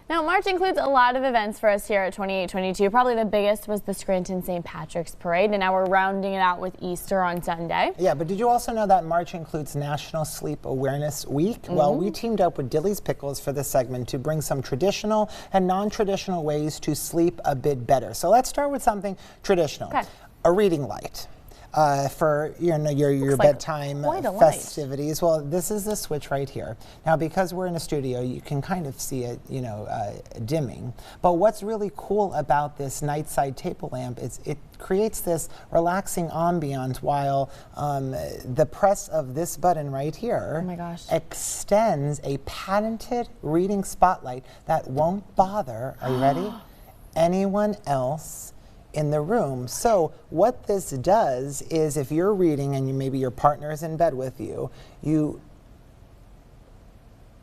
Now, March includes a lot of events for us here at 2822. Probably the biggest was the Scranton St. Patrick's Parade, and now we're rounding it out with Easter on Sunday. Yeah, but did you also know that March includes National Sleep Awareness Week? Well, we teamed up with Dillys Pickles for this segment to bring some traditional and non-traditional ways to sleep a bit better. So let's start with something traditional. Okay. A reading light. For your bedtime festivities. Well, this is the switch right here. Now, because we're in a studio, you can kind of see it, dimming. But what's really cool about this nightside table lamp is it creates this relaxing ambiance while the press of this button right here extends a patented reading spotlight that won't bother, are you ready, anyone else in the room. So what this does is if you're reading and maybe your partner is in bed with you, you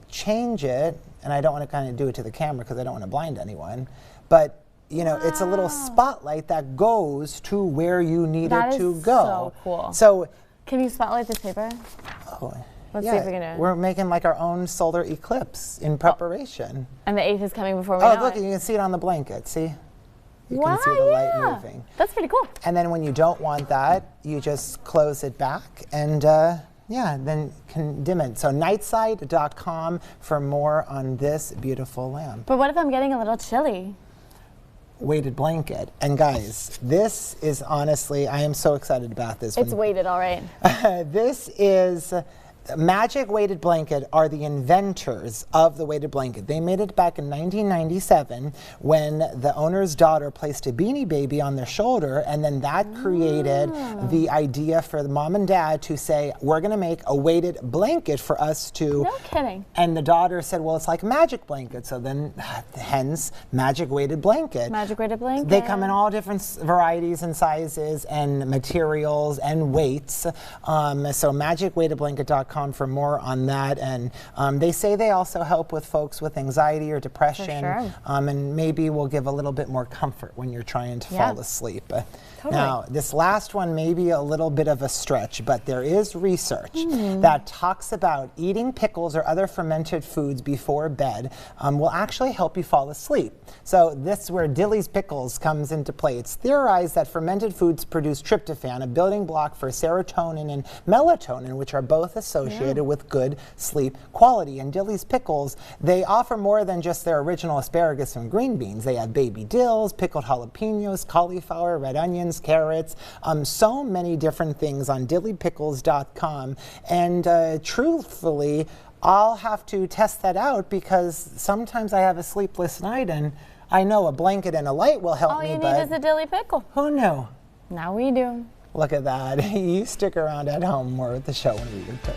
change it, and I don't want to kind of do it to the camera because I don't want to blind anyone, but it's a little spotlight that goes to where you need it to go. So cool. So can you spotlight this paper? Oh, Let's see if we can do it. We're making like our own solar eclipse in preparation. And the 8th is coming before we know it. Oh, look, you can see it on the blanket, see? You can see the light moving. That's pretty cool. And then when you don't want that, you just close it back and then can dim it. So nightside.com for more on this beautiful lamp. But what if I'm getting a little chilly? Weighted blanket. And guys, this is honestly, I am so excited about this. It's weighted, all right. This is Magic Weighted Blanket are the inventors of the weighted blanket. They made it back in 1997 when the owner's daughter placed a Beanie Baby on their shoulder, and then that created the idea for the mom and dad to say, we're going to make a weighted blanket for us to... No kidding. And the daughter said, well, it's like a magic blanket. So then, hence, Magic Weighted Blanket. Magic Weighted Blanket. They come in all different varieties and sizes and materials and weights. So magicweightedblanket.com for more on that, and they say they also help with folks with anxiety or depression, and maybe will give a little bit more comfort when you're trying to fall asleep. Now, this last one may be a little bit of a stretch, but there is research that talks about eating pickles or other fermented foods before bed will actually help you fall asleep. So this is where Dillys Pickles comes into play. It's theorized that fermented foods produce tryptophan, a building block for serotonin and melatonin, which are both associated with good sleep quality. And Dillys Pickles, they offer more than just their original asparagus and green beans. They have baby dills, pickled jalapenos, cauliflower, red onions, carrots, so many different things on dillypickles.com. And truthfully, I'll have to test that out because sometimes I have a sleepless night and I know a blanket and a light will help me. All you need is a dilly pickle. Who knew? Now we do. Look at that. You stick around at home more with the show when we return.